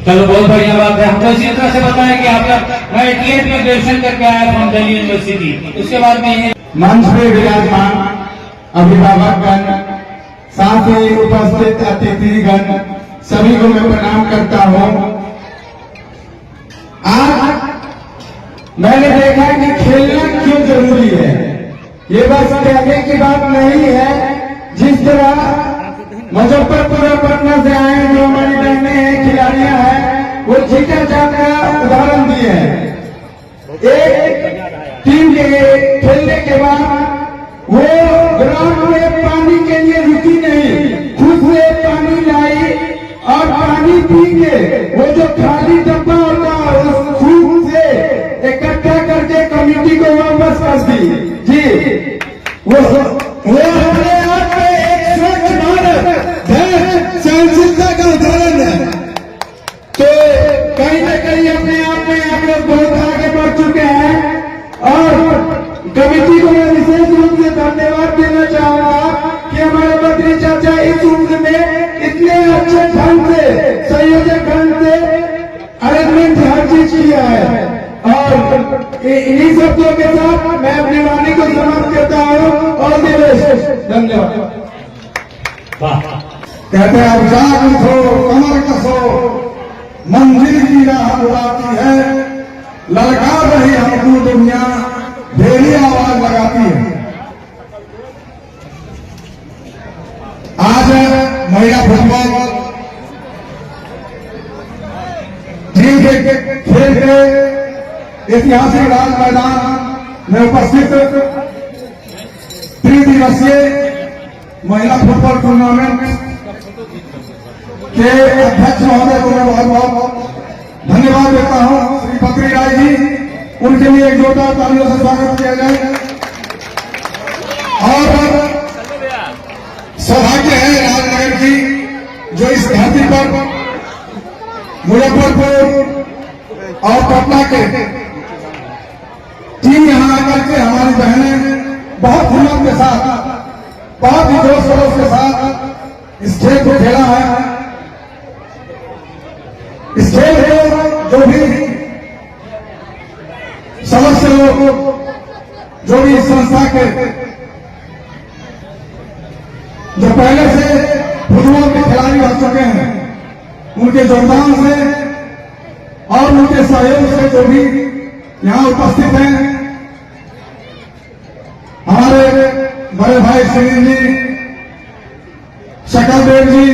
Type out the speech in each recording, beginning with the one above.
चलो बहुत बढ़िया बात है। हमको इसी तरह से बताया कि आप मैं 88 में ग्रेजुएशन करके आया फ्रॉम दिल्ली यूनिवर्सिटी। उसके बाद में मंच पे विराजमान अभिभावकगण, साथ ही उपस्थित अतिथिगण, सभी को मैं प्रणाम करता हूँ। आज मैंने देखा कि खेलना क्यों जरूरी है। ये बस कहने की बात नहीं है। जिस तरह मुजफ्फरपुर और पटना से आए जो हमारी बहनें हैं, खिलाड़ियां हैं, वो जीता चांद का उदाहरण दिए हैं। एक टीम के खेलने के बाद वो ग्राउंड में पानी के लिए रुकी नहीं, खुद से पानी लाई और पानी पी के वो जो खाली डब्बा होता है उस खुद से इकट्ठा करके कमेटी को वापस कर दी। जी वो अपने आप में एक स्वच्छ भारत सहनशीलता का उदाहरण है। तो कहीं न कहीं अपने आप में आप लोग बहुत आगे बढ़ चुके हैं और कमेटी को मैं विशेष रूप से धन्यवाद देना चाहूंगा कि हमारे मंत्री चाचा इस उम्र में इतने अच्छे ढंग से, संयोजक ढंग से अरेंजमेंट हर चीज किया है। और इन्हीं शब्दों के साथ मैं अपनी वाणी को समाप्त करता हूँ और धन्यवाद। कहते हैं अब जाग उठो, कमर कसो, मंजिल की राह बुलाती है, ललकार रही हमको दुनिया, ढेरी आवाज लगाती है। आज महिला फुटबॉल टीम के खेल के ऐतिहासिक राज मैदान में उपस्थित 3 दिवसीय महिला फुटबॉल टूर्नामेंट के अध्यक्ष महोदय को मैं बहुत बहुत धन्यवाद देता हूं, श्री बकरी राय जी। उनके लिए एक जोरदार तालियों से स्वागत किया जाए। और सौभाग्य है राजनगर की जो इस धरती पर मुजफ्फरपुर और पटना के टीम यहां आकर के हमारी बहनें बहुत हिम्मत के साथ, बहुत ही जोश खरोश के साथ इस खेल को खेला है। इस खेल को जो भी सदस्य लोग, जो भी इस संस्था के जो पहले से फुटबॉल के खिलाड़ी रह चुके हैं, उनके योगदान से और उनके सहयोग से जो भी यहाँ उपस्थित हैं, हमारे बड़े भाई सुनील जी, शकल देव जी,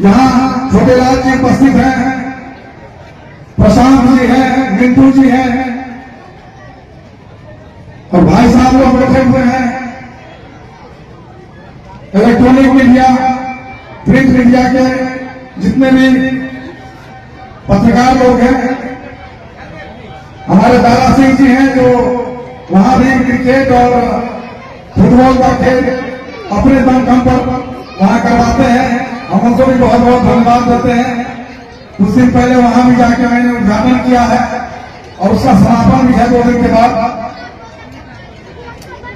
यहाँ छोटेलाल जी उपस्थित हैं, प्रशांत जी हैं, मिंटू जी हैं और भाई साहब लोग बैठे हुए हैं। इलेक्ट्रॉनिक मीडिया, प्रिंट मीडिया के जितने भी पत्रकार लोग हैं, हमारे दारा सिंह जी हैं जो वहां भी क्रिकेट और फुटबॉल का खेल अपने दम पर वहां करवाते हैं। हम उनको भी बहुत बहुत धन्यवाद देते हैं। कुछ दिन पहले वहां भी जाके मैंने उद्घाटन किया है और उसका समापन भी है 2 दिन के बाद।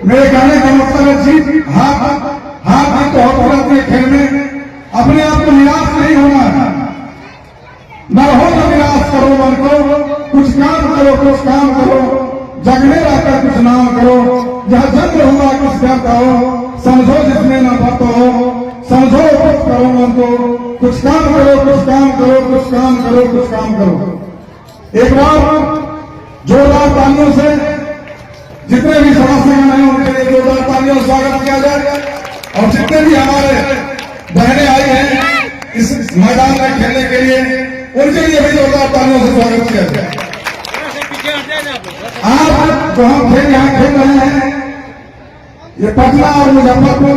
मेरे कहने का मतलब है जीत हार जीत तो होता है अपने खेल में। अपने आप को निराश नहीं होना है, न हो तो निराश करो मन को, कुछ काम करो, कुछ काम करो, जगने रहकर कुछ नाम करो, जहाँ जन्म हुआ कुछ करता हो, समझो जिसमें न भक्त हो, समझो कुछ करो मन को, कुछ काम करो, कुछ काम करो, कुछ काम करो, कुछ काम करो। एक बार जोरदार तालियों से जितने भी सदस्य हैं उनके लिए जोरदार तालियों से स्वागत किया जाए और जितने भी हमारे बहनें आई हैं इस मैदान में खेलने के लिए, उनके लिए भी जोरदार तालियों से स्वागत किया जाए। आज जो हम खेल यहाँ खेल रहे हैं, ये पटना और मुजफ्फरपुर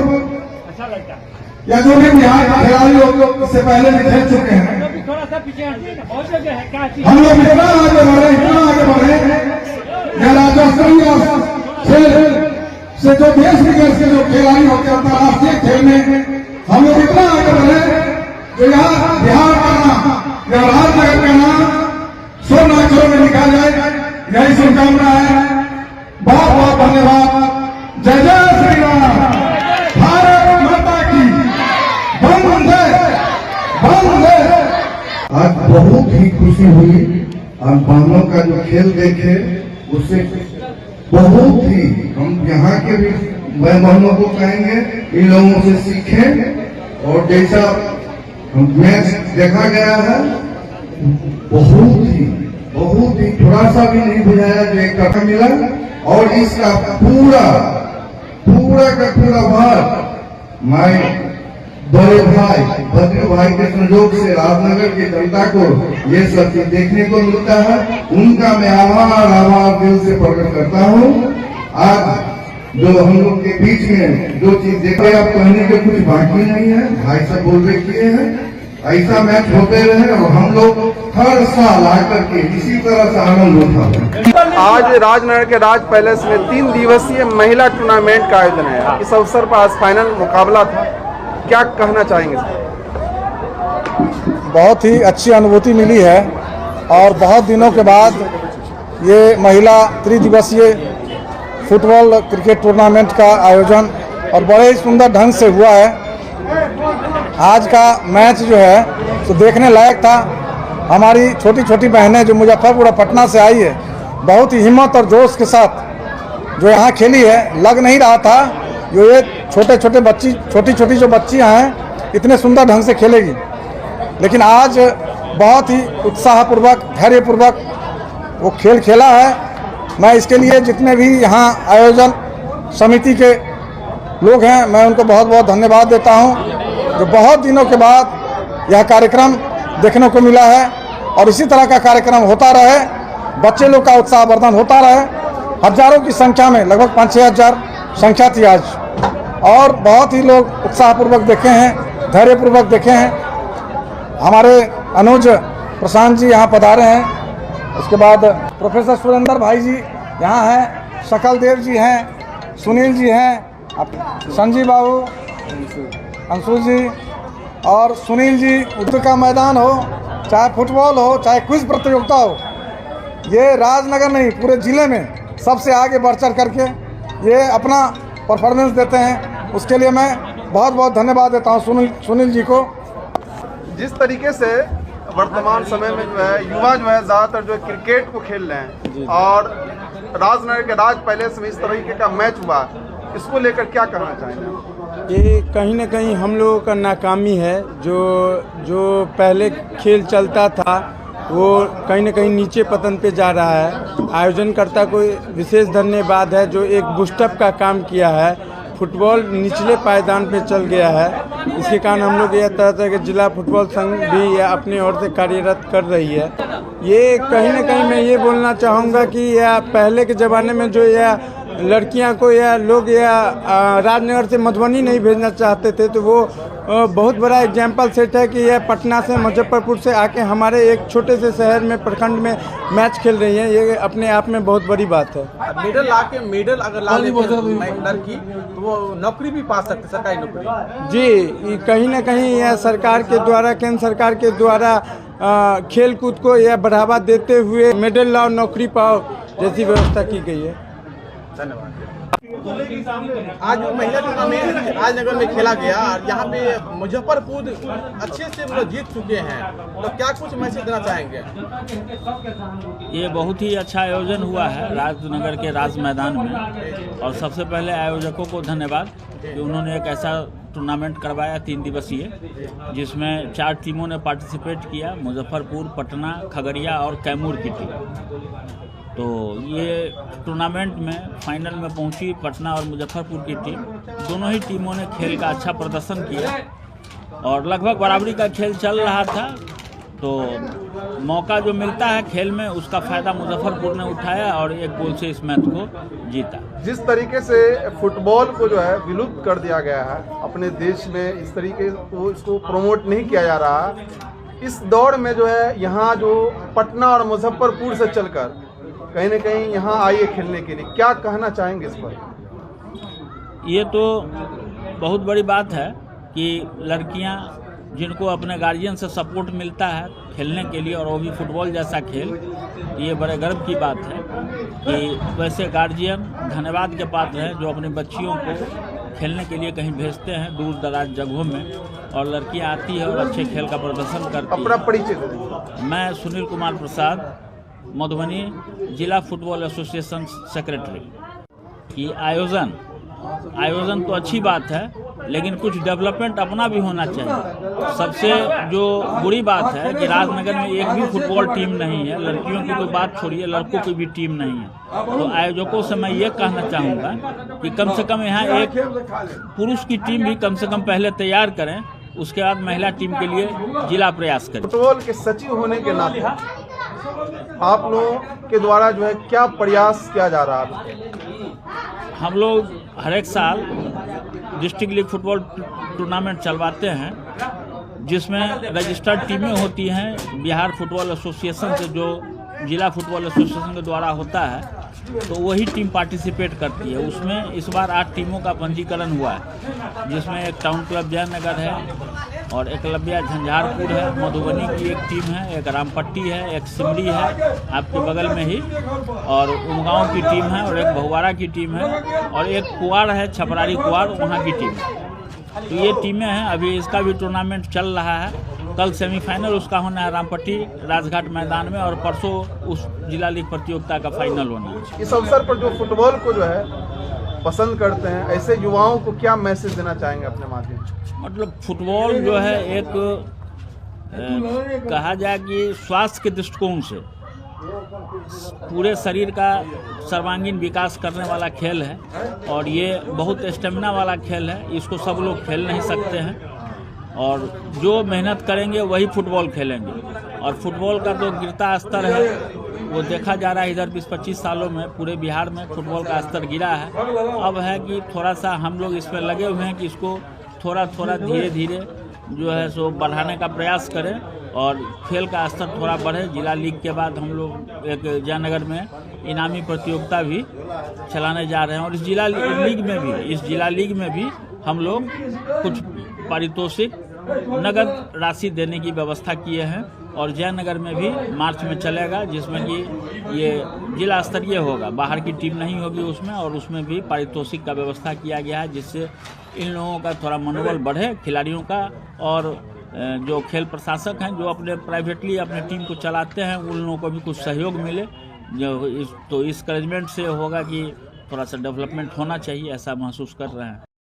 या जो भी बिहार के खिलाड़ी लोग इससे पहले भी खेल चुके हैं, हम लोग इतना आगे बढ़े, इतना आगे बढ़े, या राज्य स्तरीय खेल से जो देश विदेश के जो खिलाड़ी होते हैं अंतर्राष्ट्रीय खेल में हम लोग इतना आगे बढ़े जो यहाँ बिहार का नाम या राजनगर का नाम स्वर्ण अक्षरों में लिखा जाए, यही शुभकामना है। बहुत बहुत धन्यवाद। जय जय श्री राम। भारत माता की बहुत ही खुशी हुई और बहनों का जो खेल देखे उससे बहुत ही हम यहाँ के भी बहनों को कहेंगे इन लोगों से सीखें। और जैसा मैच देखा गया है बहुत ही थोड़ा सा भी नहीं बुझाया जो एक कथा मिला। और इसका पूरा का पूरा भार मैं बड़े भाई भद्र भाई के संयोग से राजनगर की जनता को ये सब चीज देखने को मिलता है। उनका मैं आभार दिल से प्रकट करता हूँ। आज जो हम लोग के बीच में जो चीज देखे आप कहने के कुछ बाकी नहीं है, भाई साहब बोल रहे किए हैं। ऐसा मैच होते रहे और हम लोग हर साल आकर के इसी तरह से आनंद उठाते। आज राजनगर के राज पैलेस में 3 दिवसीय महिला टूर्नामेंट का आयोजन है। इस अवसर पर आज फाइनल मुकाबला था, क्या कहना चाहेंगे? बहुत ही अच्छी अनुभूति मिली है और बहुत दिनों के बाद ये महिला त्रिदिवसीय फुटबॉल क्रिकेट टूर्नामेंट का आयोजन और बड़े ही सुंदर ढंग से हुआ है। आज का मैच जो है तो देखने लायक था। हमारी छोटी छोटी बहनें जो मुजफ्फरपुर और पटना से आई है, बहुत ही हिम्मत और जोश के साथ जो यहाँ खेली है। लग नहीं रहा था जो ये छोटी छोटी जो बच्चियाँ हैं इतने सुंदर ढंग से खेलेगी, लेकिन आज बहुत ही उत्साहपूर्वक धैर्यपूर्वक वो खेल खेला है। मैं इसके लिए जितने भी यहाँ आयोजन समिति के लोग हैं मैं उनको बहुत बहुत धन्यवाद देता हूँ, जो बहुत दिनों के बाद यह कार्यक्रम देखने को मिला है। और इसी तरह का कार्यक्रम होता रहे, बच्चे लोग का उत्साहवर्धन होता रहे। हजारों की संख्या में लगभग 5-6 हजार संख्या थी आज, और बहुत ही लोग उत्साहपूर्वक देखे हैं, धैर्यपूर्वक देखे हैं। हमारे अनुज प्रशांत जी यहाँ पधारे हैं, उसके बाद प्रोफेसर सुरेंद्र भाई जी यहाँ हैं, शकल देव जी हैं, सुनील जी हैं, संजीव बाबू, अंशु जी और सुनील जी। उर्दू का मैदान हो, चाहे फुटबॉल हो, चाहे क्विज प्रतियोगिता हो, ये राजनगर नहीं पूरे ज़िले में सबसे आगे बढ़ चढ़ करके ये अपना परफॉर्मेंस देते हैं। उसके लिए मैं बहुत बहुत धन्यवाद देता हूँ सुनील जी को। जिस तरीके से वर्तमान समय में जो है युवा जो है ज़्यादातर जो है क्रिकेट को खेल रहे हैं और राजनगर के राज पैलेस में इस तरीके का मैच हुआ, इसको लेकर क्या कहना चाहेंगे? ये कहीं ना कहीं हम लोगों का नाकामी है। जो पहले खेल चलता था वो कहीं ना कहीं नीचे पतन पे जा रहा है। आयोजनकर्ता को विशेष धन्यवाद है जो एक बूस्टअप का काम किया है। फुटबॉल निचले पायदान पे चल गया है, इसके कारण हम लोग यह तरह के जिला फुटबॉल संघ भी अपनी ओर से कार्यरत कर रही है। ये कहीं ना कहीं मैं ये बोलना चाहूँगा कि यह पहले के ज़माने में जो यह लड़कियां को या लोग या राजनगर से मधुबनी नहीं भेजना चाहते थे, तो वो बहुत बड़ा एग्जाम्पल सेट है कि यह पटना से मुजफ्फरपुर से आके हमारे एक छोटे से शहर में प्रखंड में मैच खेल रही हैं। ये अपने आप में बहुत बड़ी बात है। मेडल अगर ला लड़की तो वो नौकरी भी पा सकते, सरकारी नौकरी। जी, कहीं ना कहीं यह सरकार के द्वारा, केंद्र सरकार के द्वारा खेल कूद को यह बढ़ावा देते हुए मेडल लाओ नौकरी पाओ जैसी व्यवस्था की गई है। धन्यवाद। आज महिला टूर्नामेंट राजनगर में खेला गया और यहाँ पे मुजफ्फरपुर अच्छे से जीत चुके हैं, तो क्या कुछ मैसेज देना चाहेंगे? ये बहुत ही अच्छा आयोजन हुआ है राजनगर के राज मैदान में, और सबसे पहले आयोजकों को धन्यवाद कि उन्होंने एक ऐसा टूर्नामेंट करवाया 3 दिवसीय, जिसमें 4 टीमों ने पार्टिसिपेट किया, मुजफ्फरपुर, पटना, खगड़िया और कैमूर की टीम। तो ये टूर्नामेंट में फाइनल में पहुंची पटना और मुजफ्फरपुर की टीम। दोनों ही टीमों ने खेल का अच्छा प्रदर्शन किया और लगभग बराबरी का खेल चल रहा था। तो मौका जो मिलता है खेल में उसका फ़ायदा मुजफ्फरपुर ने उठाया और 1 गोल से इस मैच को जीता। जिस तरीके से फुटबॉल को जो है विलुप्त कर दिया गया है अपने देश में, इस तरीके को इसको प्रमोट नहीं किया जा रहा, इस दौर में जो है यहाँ जो पटना और मुजफ्फरपुर से चलकर कहीं न कहीं यहाँ आइए खेलने के लिए, क्या कहना चाहेंगे इस पर? ये तो बहुत बड़ी बात है कि लड़कियाँ जिनको अपने गार्जियन से सपोर्ट मिलता है खेलने के लिए, और वो भी फुटबॉल जैसा खेल, ये बड़े गर्व की बात है कि वैसे गार्जियन धन्यवाद के पात्र हैं जो अपनी बच्चियों को खेलने के लिए कहीं भेजते हैं दूर दराज जगहों में, और लड़कियां आती है और अच्छे खेल का प्रदर्शन करती अपना है। परिचय दे दें। मैं सुनील कुमार प्रसाद, मधुबनी जिला फुटबॉल एसोसिएशन सेक्रेटरी। कि आयोजन तो अच्छी बात है, लेकिन कुछ डेवलपमेंट अपना भी होना चाहिए। सबसे जो बुरी बात है कि राजनगर में एक भी फुटबॉल टीम नहीं है, लड़कियों की तो बात छोड़िए, लड़कों की भी टीम नहीं है। तो आयोजकों से मैं ये कहना चाहूँगा कि कम से कम यहाँ एक पुरुष की टीम भी कम से कम पहले तैयार करें, उसके बाद महिला टीम के लिए जिला प्रयास करें। फुटबॉल के सचिव होने के नाते आप लोगों के द्वारा जो है क्या प्रयास किया जा रहा है? हम लोग हर एक साल डिस्ट्रिक्ट लीग फुटबॉल टूर्नामेंट चलवाते हैं, जिसमें रजिस्टर्ड टीमें होती हैं बिहार फुटबॉल एसोसिएशन से, जो जिला फुटबॉल एसोसिएशन के द्वारा होता है, तो वही टीम पार्टिसिपेट करती है। उसमें इस बार 8 टीमों का पंजीकरण हुआ है, जिसमें एक टाउन क्लब जयनगर है और एकलव्या झंझारपुर है, मधुबनी की एक टीम है, एक रामपट्टी है, एक सिमरी है आपके बगल में ही, और उमगांव की टीम है, और एक बहुवारा की टीम है, और एक कुआर है, छपरारी कुआर, वहाँ की टीम है। तो ये टीमें हैं। अभी इसका भी टूर्नामेंट चल रहा है। कल सेमीफाइनल उसका होना है रामपट्टी राजघाट मैदान में, और परसों उस जिला लीग प्रतियोगिता का फाइनल होना है। इस अवसर पर जो फुटबॉल को जो है पसंद करते हैं, ऐसे युवाओं को क्या मैसेज देना चाहेंगे अपने माध्यम से? मतलब फुटबॉल जो है एक कहा जाए कि स्वास्थ्य के दृष्टिकोण से पूरे शरीर का सर्वांगीण विकास करने वाला खेल है, और ये बहुत स्टेमिना वाला खेल है। इसको सब लोग खेल नहीं सकते हैं, और जो मेहनत करेंगे वही फुटबॉल खेलेंगे। और फुटबॉल का जो गिरता स्तर है वो देखा जा रहा है, इधर 20-25 सालों में पूरे बिहार में फुटबॉल का स्तर गिरा है। अब है कि थोड़ा सा हम लोग इस पर लगे हुए हैं कि इसको थोड़ा थोड़ा धीरे धीरे जो है सो बढ़ाने का प्रयास करें, और खेल का स्तर थोड़ा बढ़े। जिला लीग के बाद हम लोग एक जयनगर में इनामी प्रतियोगिता भी चलाने जा रहे हैं, और इस जिला लीग में भी हम लोग कुछ पारितोषिक नगद राशि देने की व्यवस्था किए हैं, और जयनगर में भी मार्च में चलेगा, जिसमें कि ये जिला स्तरीय होगा, बाहर की टीम नहीं होगी उसमें, और उसमें भी पारितोषिक का व्यवस्था किया गया है, जिससे इन लोगों का थोड़ा मनोबल बढ़े, खिलाड़ियों का। और जो खेल प्रशासक हैं जो अपने प्राइवेटली अपने टीम को चलाते हैं, उन लोगों को भी कुछ सहयोग मिले। तो इस अरेंजमेंट से होगा कि थोड़ा सा डेवलपमेंट होना चाहिए, ऐसा महसूस कर रहे हैं।